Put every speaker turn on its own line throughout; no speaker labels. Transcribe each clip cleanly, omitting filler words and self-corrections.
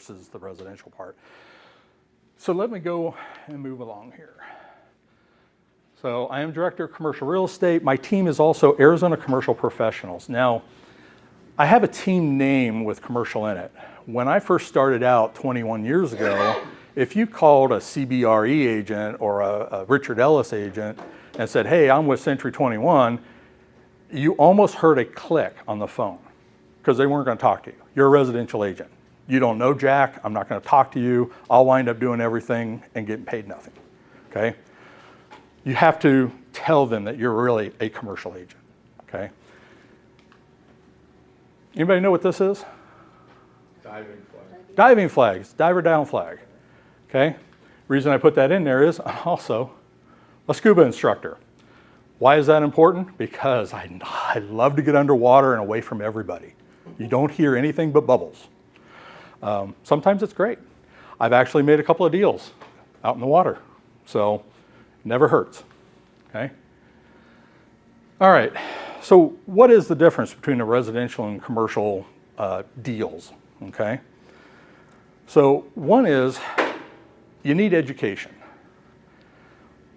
versus the residential part. So let me go and move along here. So I am Director of Commercial Real Estate. My team is also Arizona Commercial Professionals. Now, I have a team name with commercial in it. When I first started out 21 years ago, if you called a CBRE agent or a Richard Ellis agent and said, hey, I'm with Century 21, you almost heard a click on the phone because they weren't going to talk to you. You're a residential agent. You don't know Jack. I'm not going to talk to you. I'll wind up doing everything and getting paid nothing, okay? You have to tell them that you're really a commercial agent, okay? Anybody know what this is?
Diving flag.
Diving flags, diver down flag, okay? Reason I put that in there is I'm also a scuba instructor. Why is that important? Because I love to get underwater and away from everybody. You don't hear anything but bubbles. Sometimes it's great. I've actually made a couple of deals out in the water, so never hurts, okay? All right, so what is the difference between a residential and commercial deals, okay? So one is you need education.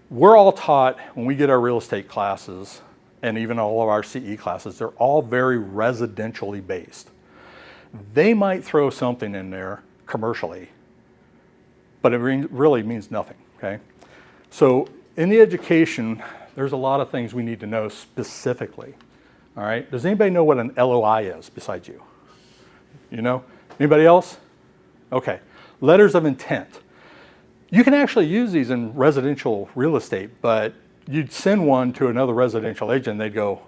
We're all taught when we get our real estate classes and even all of our CE classes, they're all very residentially based. They might throw something in there commercially, but it really means nothing, okay? So in the education, there's a lot of things we need to know specifically, all right? Does anybody know what an LOI is besides you? You know? Anybody else? Okay. Letters of intent. You can actually use these in residential real estate, but you'd send one to another residential agent and they'd go,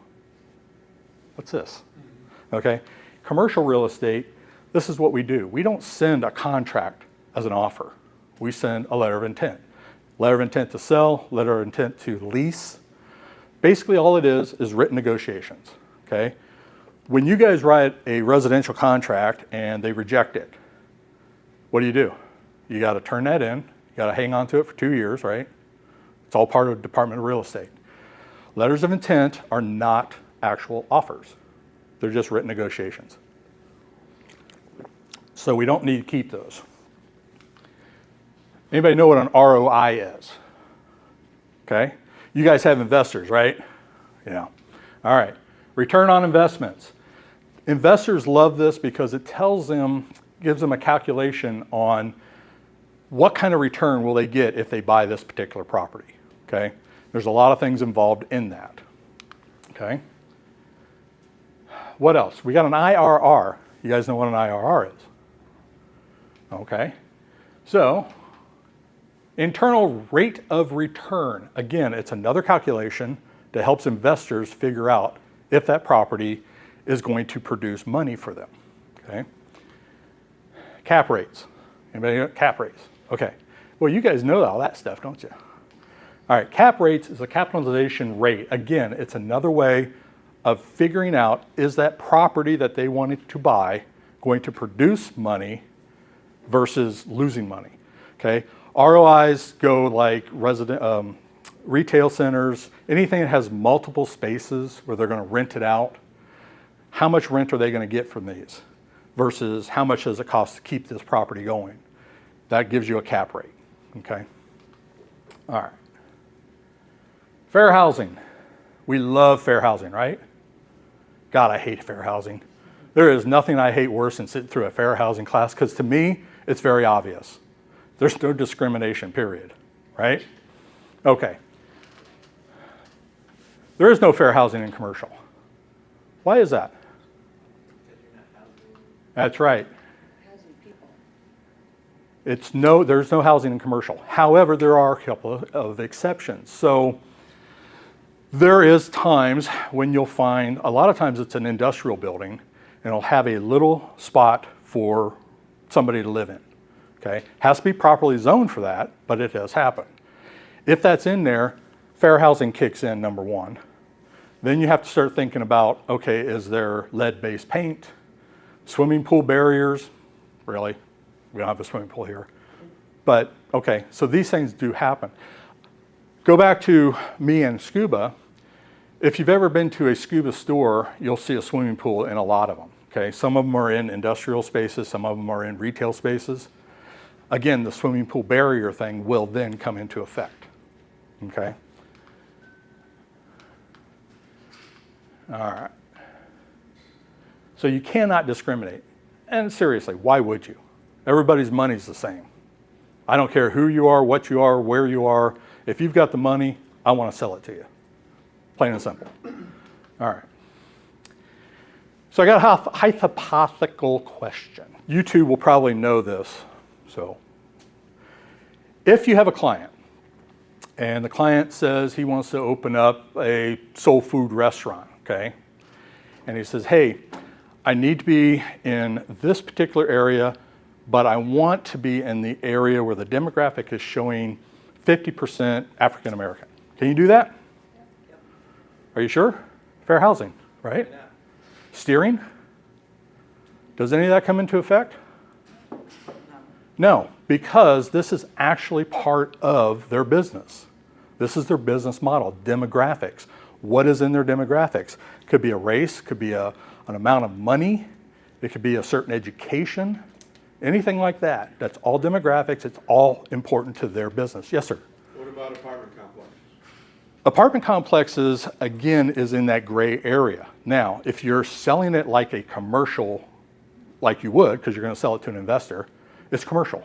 what's this? Okay. Commercial real estate, this is what we do. We don't send a contract as an offer. We send a letter of intent. Letter of intent to sell, letter of intent to lease. Basically all it is written negotiations, okay? When you guys write a residential contract and they reject it, what do? You got to turn that in. You got to hang on to it for 2 years, right? It's all part of the Department of Real Estate. Letters of intent are not actual offers. They're just written negotiations. So we don't need to keep those. Anybody know what an ROI is? Okay. You guys have investors, right? Yeah. All right. Return on investments. Investors love this because it tells them, gives them a calculation on what kind of return will they get if they buy this particular property, okay? There's a lot of things involved in that, okay? What else? We got an IRR. You guys know what an IRR is? Okay. So, internal rate of return. Again, it's another calculation that helps investors figure out if that property is going to produce money for them, okay? Cap rates. Anybody know cap rates? Okay. Well, you guys know all that stuff, don't you? All right, cap rates is a capitalization rate. Again, it's another way of figuring out, is that property that they wanted to buy going to produce money versus losing money, okay? ROIs go like retail centers, anything that has multiple spaces where they're going to rent it out. How much rent are they going to get from these versus how much does it cost to keep this property going? That gives you a cap rate, okay? All right. Fair housing. We love fair housing, right? God, I hate fair housing. There is nothing I hate worse than sitting through a fair housing class because to me, it's very obvious. There's no discrimination, period, right? Okay. There is no fair housing in commercial. Why is that? That's right. There's no housing in commercial. However, there are a couple of exceptions. So there is times when you'll find, a lot of times it's an industrial building and it'll have a little spot for somebody to live in, okay? Has to be properly zoned for that, but it does happen. If that's in there, fair housing kicks in, number one. Then you have to start thinking about, okay, is there lead-based paint, swimming pool barriers? Really? We don't have a swimming pool here. But, okay, so these things do happen. Go back to me and scuba. If you've ever been to a scuba store, you'll see a swimming pool in a lot of them, Okay, some of them are in industrial spaces, some of them are in retail spaces. Again, the swimming pool barrier thing will then come into effect. Okay? All right. So you cannot discriminate. And seriously, why would you? Everybody's money's the same. I don't care who you are, what you are, where you are. If you've got the money, I want to sell it to you. Plain and simple. All right. So I got a hypothetical question. You two will probably know this. So if you have a client and the client says he wants to open up a soul food restaurant, okay? And he says, hey, I need to be in this particular area, but I want to be in the area where the demographic is showing 50% African American. Can you do that?
Yep.
Are you sure? Fair housing, right?
Yeah.
Steering? Does any of that come into effect?
No.
No, because this is actually part of their business. This is their business model, demographics. What is in their demographics? Could be a race, could be an amount of money, it could be a certain education, anything like that. That's all demographics, it's all important to their business. Yes, sir?
What about apartment complexes?
Apartment complexes, again, is in that gray area. Now, if you're selling it like a commercial, like you would, because you're going to sell it to an investor, it's commercial,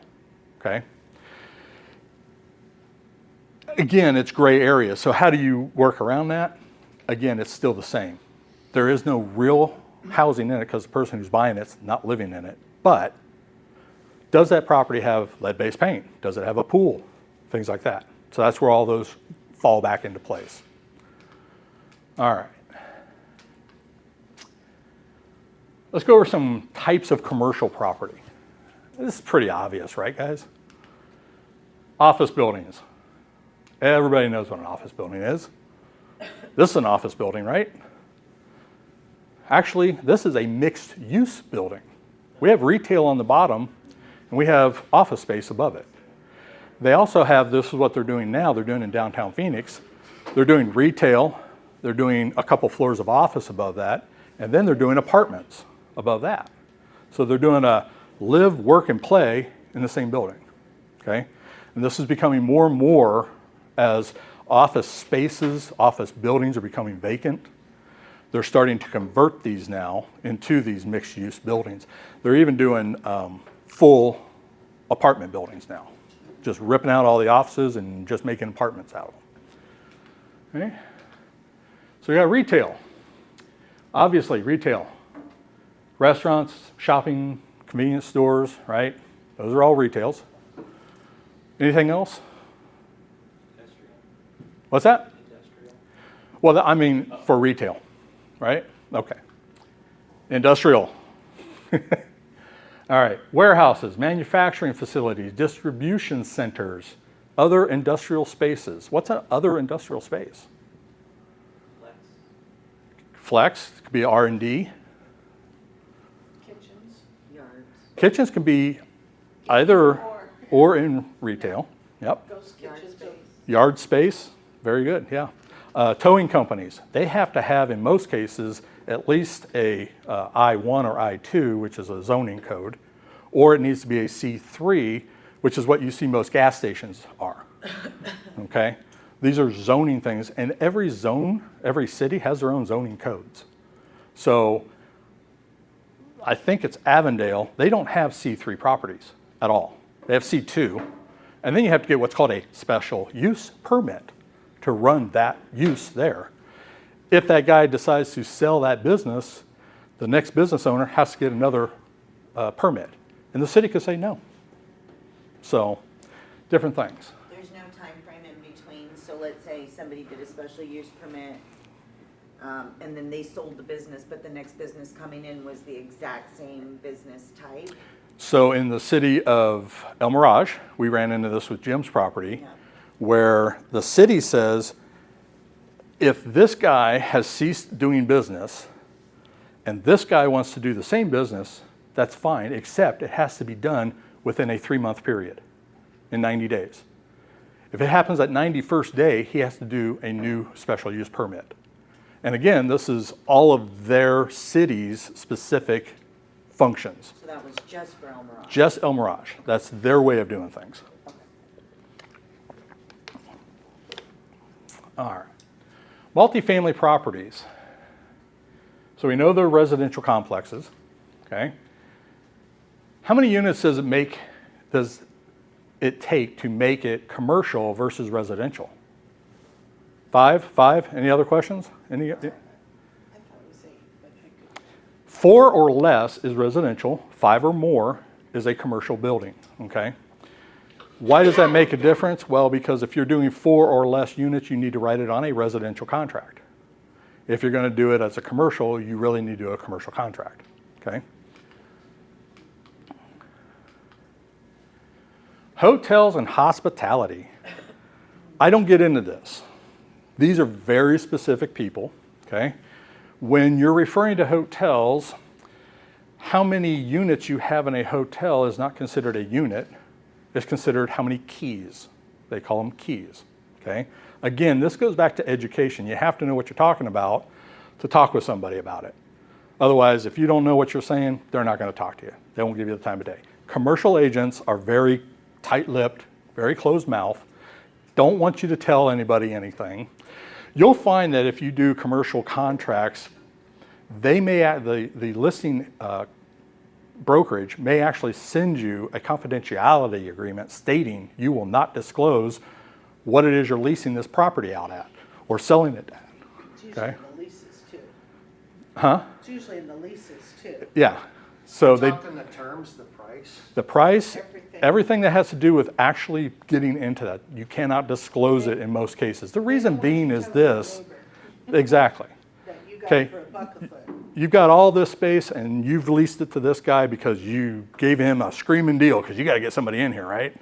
okay? Again, it's gray area. So how do you work around that? Again, it's still the same. There is no real housing in it because the person who's buying it's not living in it. But does that property have lead-based paint? Does it have a pool? Things like that. So that's where all those fall back into place. All right. Let's go over some types of commercial property. This is pretty obvious, right, guys? Office buildings. Everybody knows what an office building is. This is an office building, right? Actually, this is a mixed-use building. We have retail on the bottom, and we have office space above it. They also have, this is what they're doing now, they're doing in downtown Phoenix. They're doing retail, they're doing a couple floors of office above that, and then they're doing apartments above that. So they're doing a live, work, and play in the same building, okay? And this is becoming more and more as office spaces, office buildings are becoming vacant. They're starting to convert these now into these mixed-use buildings. They're even doing full apartment buildings now, just ripping out all the offices and just making apartments out of them. Okay? So we got retail. Obviously, retail. Restaurants, shopping, convenience stores, right? Those are all retails. Anything else?
Industrial.
What's that?
Industrial.
Well, I mean, for retail, right? Okay. Industrial. All right. Warehouses, manufacturing facilities, distribution centers, other industrial spaces. What's an other industrial space?
Flex.
Flex, could be R&D.
Kitchens.
Yards.
Kitchens can be either or in retail. Yep.
Ghost
Yard
kitchen
space.
Yard space, very good, yeah. Towing companies, they have to have, in most cases, at least a I-1 or I-2, which is a zoning code, or it needs to be a C3, which is what you see most gas stations are, okay? These are zoning things, and every zone, every city has their own zoning codes. So I think it's Avondale, they don't have C3 properties at all. They have C2, and then you have to get what's called a special use permit to run that use there. If that guy decides to sell that business, the next business owner has to get another permit, and the city could say no. So, different things.
There's no time frame in between, so let's say somebody did a special use permit, and then they sold the business, but the next business coming in was the exact same business type.
So in the city of El Mirage, we ran into this with Jim's property,
Yeah.
where the city says, if this guy has ceased doing business, and this guy wants to do the same business, that's fine, except it has to be done within a 3-month period, in 90 days. If it happens at 91st day, he has to do a new special use permit. And again, this is all of their city's specific functions.
So that was just for El Mirage?
Just El Mirage. That's their way of doing things.
Okay.
All right. Multifamily properties. So we know they're residential complexes, okay? How many units does it take to make it commercial versus residential? 5? 5? Any other questions? Any?
I thought it was 8, but I could.
4 or less is residential. 5 or more is a commercial building, okay? Why does that make a difference? Well, because if you're doing 4 or less units, you need to write it on a residential contract. If you're going to do it as a commercial, you really need to do a commercial contract, okay? Hotels and hospitality. I don't get into this. These are very specific people, okay? When you're referring to hotels, how many units you have in a hotel is not considered a unit. It's considered how many keys. They call them keys, okay? Again, this goes back to education. You have to know what you're talking about to talk with somebody about it. Otherwise, if you don't know what you're saying, they're not going to talk to you. They won't give you the time of day. Commercial agents are very tight-lipped, very closed-mouthed, don't want you to tell anybody anything. You'll find that if you do commercial contracts, they may, the listing brokerage may actually send you a confidentiality agreement stating you will not disclose what it is you're leasing this property out at or selling it at.
It's usually
Okay.
in the leases too.
Huh?
It's usually in the leases too.
Yeah. So they,
Talking the terms, the price.
the price,
Everything.
everything that has to do with actually getting into that, you cannot disclose it in most cases. The reason being is this. Exactly.
That you got
Okay.
for a buck a foot.
You've got all this space and you've leased it to this guy because you gave him a screaming deal because you got to get somebody in here, right?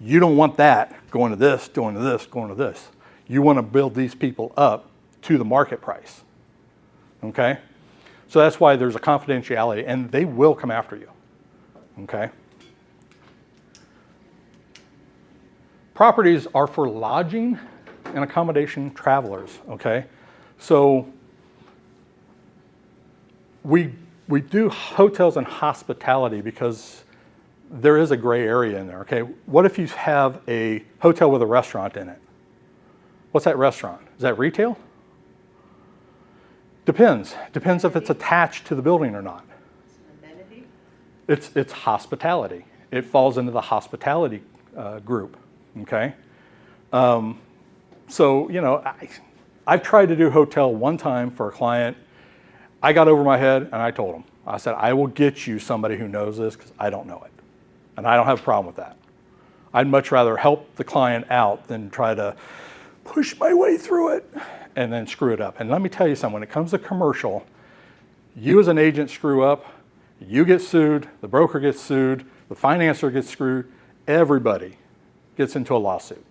You don't want that going to this, going to this, going to this. You want to build these people up to the market price, okay? So that's why there's a confidentiality and they will come after you, okay? Properties are for lodging and accommodation travelers, okay? So we do hotels and hospitality because there is a gray area in there, okay? What if you have a hotel with a restaurant in it? What's that restaurant? Is that retail? Depends. Depends if it's attached to the building or not.
It's an amenity.
It's hospitality. It falls into the hospitality group, okay? So, you know, I've tried to do hotel one time for a client. I got over my head and I told him, I said, I will get you somebody who knows this because I don't know it. And I don't have a problem with that. I'd much rather help the client out than try to push my way through it and then screw it up. And let me tell you something, when it comes to commercial, you as an agent screw up, you get sued, the broker gets sued, the financer gets screwed, everybody gets into a lawsuit,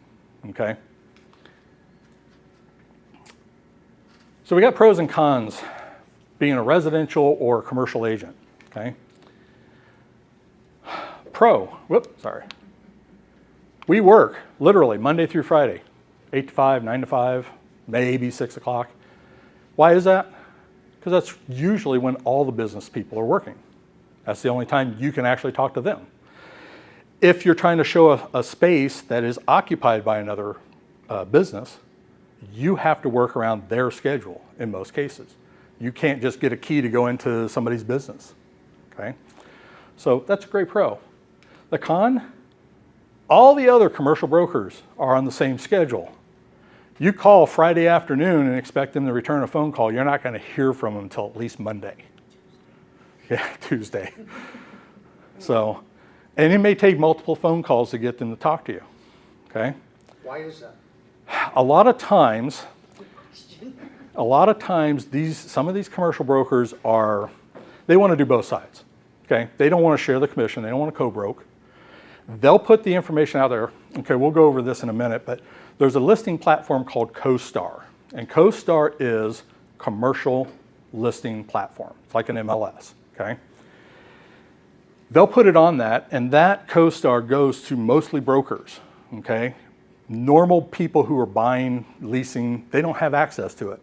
okay? So we got pros and cons being a residential or commercial agent, okay? We work literally Monday through Friday, 8 to 5, 9 to 5, maybe 6 o'clock. Why is that? Because that's usually when all the business people are working. That's the only time you can actually talk to them. If you're trying to show a space that is occupied by another business, you have to work around their schedule in most cases. You can't just get a key to go into somebody's business, okay? So that's a great pro. The con, all the other commercial brokers are on the same schedule. You call Friday afternoon and expect them to return a phone call, you're not going to hear from them until at least Monday. Yeah, Tuesday. So, and it may take multiple phone calls to get them to talk to you, okay?
Why is that?
A lot of times, some of these commercial brokers they want to do both sides, okay? They don't want to share the commission. They don't want to co-broke. They'll put the information out there. Okay, we'll go over this in a minute, but there's a listing platform called CoStar, and CoStar is commercial listing platform. It's like an MLS, okay? They'll put it on that, and that CoStar goes to mostly brokers, okay? Normal people who are buying, leasing, they don't have access to it.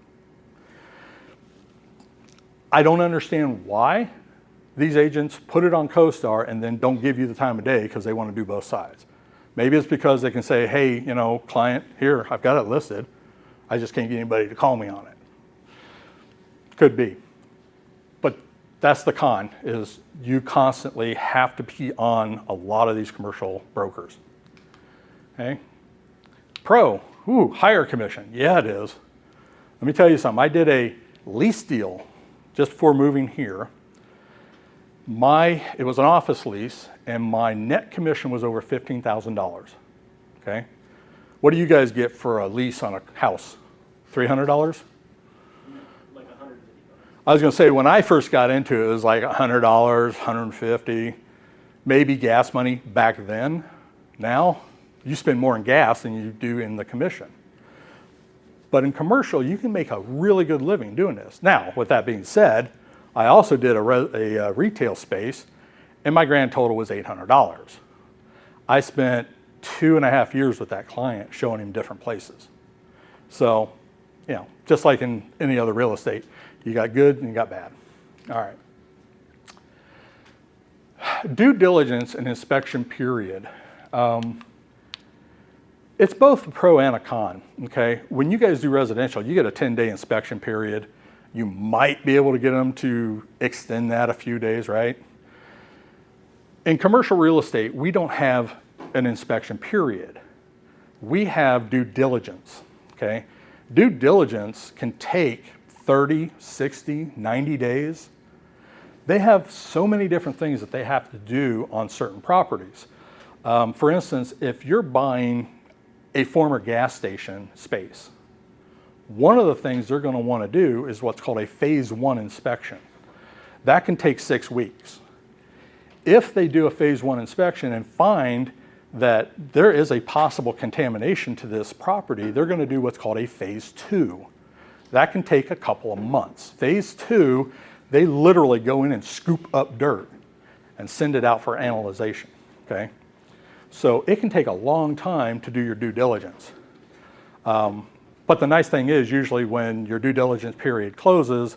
I don't understand why these agents put it on CoStar and then don't give you the time of day because they want to do both sides. Maybe it's because they can say, hey, you know, client, here, I've got it listed. I just can't get anybody to call me on it. Could be. But that's the con, is you constantly have to be on a lot of these commercial brokers. Okay? Pro, ooh, higher commission. Yeah, it is. Let me tell you something. I did a lease deal just before moving here. It was an office lease, and my net commission was over $15,000. Okay? What do you guys get for a lease on a house? $300?
Like $150.
I was going to say, when I first got into it, it was like $100, $150, maybe gas money back then. Now, you spend more in gas than you do in the commission. But in commercial, you can make a really good living doing this. Now, with that being said, I also did a retail space, and my grand total was $800. I spent 2.5 years with that client showing him different places. So, you know, just like in any other real estate, you got good and you got bad. All right. Due diligence and inspection period. It's both a pro and a con, okay? When you guys do residential, you get a 10-day inspection period. You might be able to get them to extend that a few days, right? In commercial real estate, we don't have an inspection period. We have due diligence, okay? Due diligence can take 30, 60, 90 days. They have so many different things that they have to do on certain properties. For instance, if you're buying a former gas station space, one of the things they're going to want to do is what's called a phase 1 inspection. That can take 6 weeks. If they do a phase 1 inspection and find that there is a possible contamination to this property, they're going to do what's called a phase 2. That can take a couple of months. Phase 2, they literally go in and scoop up dirt and send it out for analyzation, okay? So it can take a long time to do your due diligence. But the nice thing is, usually when your due diligence period closes,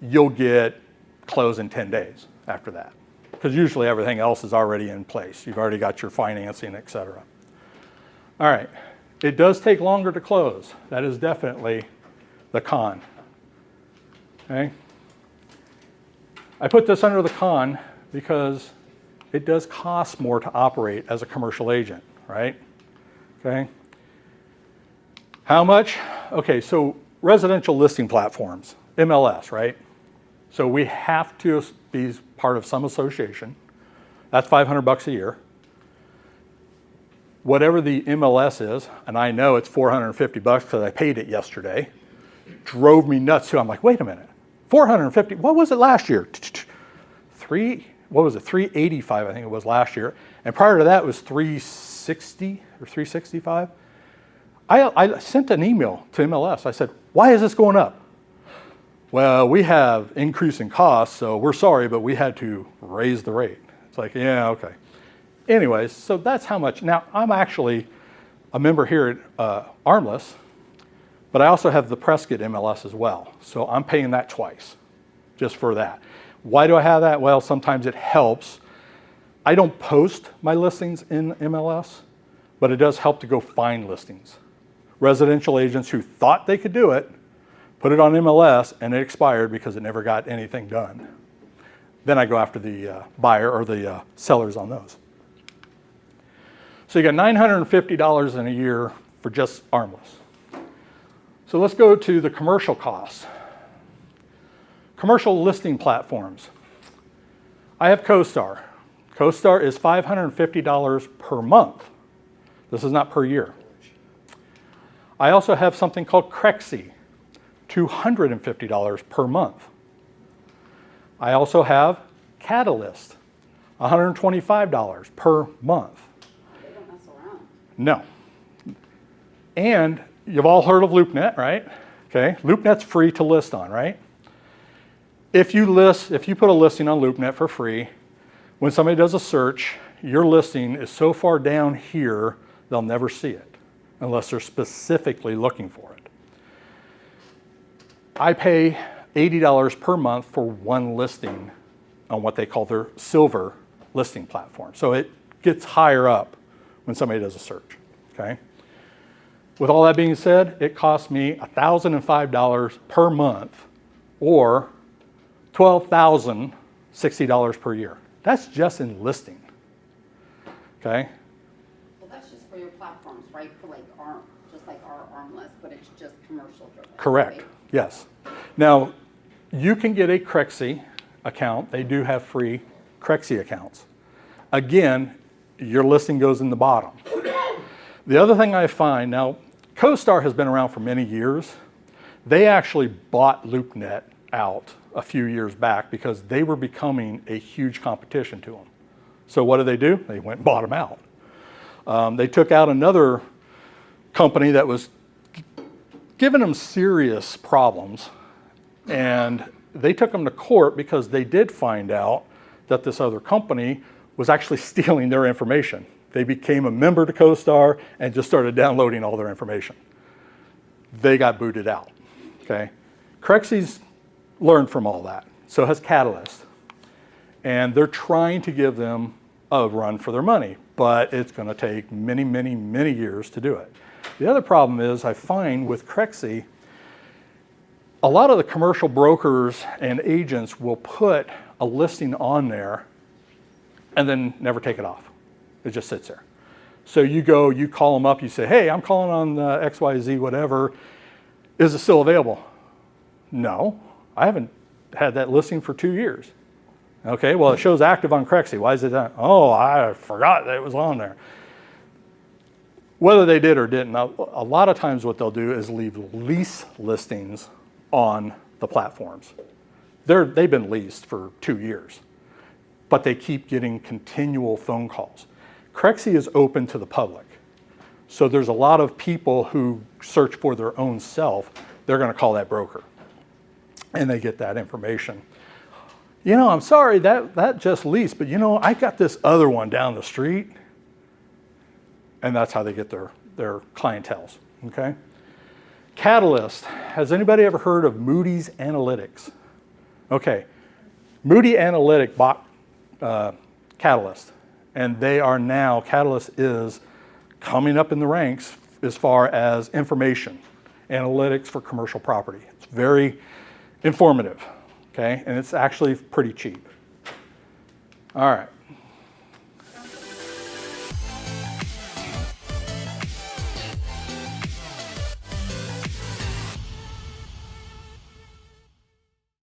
you'll get closed in 10 days after that. Because usually everything else is already in place. You've already got your financing, et cetera. All right, it does take longer to close. That is definitely the con, okay? I put this under the con because it does cost more to operate as a commercial agent, right? Okay. How much? Okay, so residential listing platforms, MLS, right? So we have to be part of some association. That's $500 a year. Whatever the MLS is, and I know it's $450 because I paid it yesterday, drove me nuts too. I'm like, wait a minute, $450, what was it last year? What was it, $385 I think it was last year. And prior to that it was $360 or $365. I sent an email to MLS. I said, why is this going up? Well, we have increasing costs, so we're sorry, but we had to raise the rate. It's like, yeah, okay. Anyways, so that's how much. Now, I'm actually a member here at Armless, but I also have the Prescott MLS as well. So I'm paying that twice, just for that. Why do I have that? Well, sometimes it helps. I don't post my listings in MLS, but it does help to go find listings. Residential agents who thought they could do it, put it on MLS, and it expired because it never got anything done. Then I go after the buyer or the sellers on those. So you got $950 in a year for just Armless. So let's go to the commercial costs. Commercial listing platforms. I have CoStar. CoStar is $550 per month. This is not per year. I also have something called Crexi, $250 per month. I also have Catalyst, $125 per month.
They don't mess around.
No. And you've all heard of LoopNet, right? Okay, LoopNet's free to list on, right? If you put a listing on LoopNet for free, when somebody does a search, your listing is so far down here, they'll never see it unless they're specifically looking for it. I pay $80 per month for one listing on what they call their silver listing platform. So it gets higher up when somebody does a search, okay? With all that being said, it costs me $1,005 per month or $12,060 per year. That's just in listing, okay?
Well, that's just for your platforms, right? For like just like our arm list, but it's just commercial driven.
Correct,
right?
yes. Now, you can get a Crexi account. They do have free Crexi accounts. Again, your listing goes in the bottom. The other thing I find, now, CoStar has been around for many years. They actually bought LoopNet out a few years back because they were becoming a huge competition to them. So what do? They went and bought them out. They took out another company that was giving them serious problems, and they took them to court because they did find out that this other company was actually stealing their information. They became a member to CoStar and just started downloading all their information. They got booted out, okay? Crexi's learned from all that. So has Catalyst. And they're trying to give them a run for their money, but it's gonna take many, many, many years to do it. The other problem is I find with Crexi, a lot of the commercial brokers and agents will put a listing on there and then never take it off. It just sits there. So you go, you call them up, you say, hey, I'm calling on XYZ, whatever. Is it still available? No, I haven't had that listing for 2 years. Okay, well, it shows active on Crexi. Why is it that? Oh, I forgot that it was on there. Whether they did or didn't, a lot of times what they'll do is leave lease listings on the platforms. They've been leased for 2 years, but they keep getting continual phone calls. Crexi is open to the public. So there's a lot of people who search for their own self. They're going to call that broker, and they get that information. You know, I'm sorry, that just leased, but you know, I got this other one down the street, and that's how they get their clienteles, okay? Catalyst, has anybody ever heard of Moody's Analytics? Okay, Moody Analytic bought Catalyst, and they are now, Catalyst is coming up in the ranks as far as information, analytics for commercial property. It's very informative, okay? And it's actually pretty cheap. All right.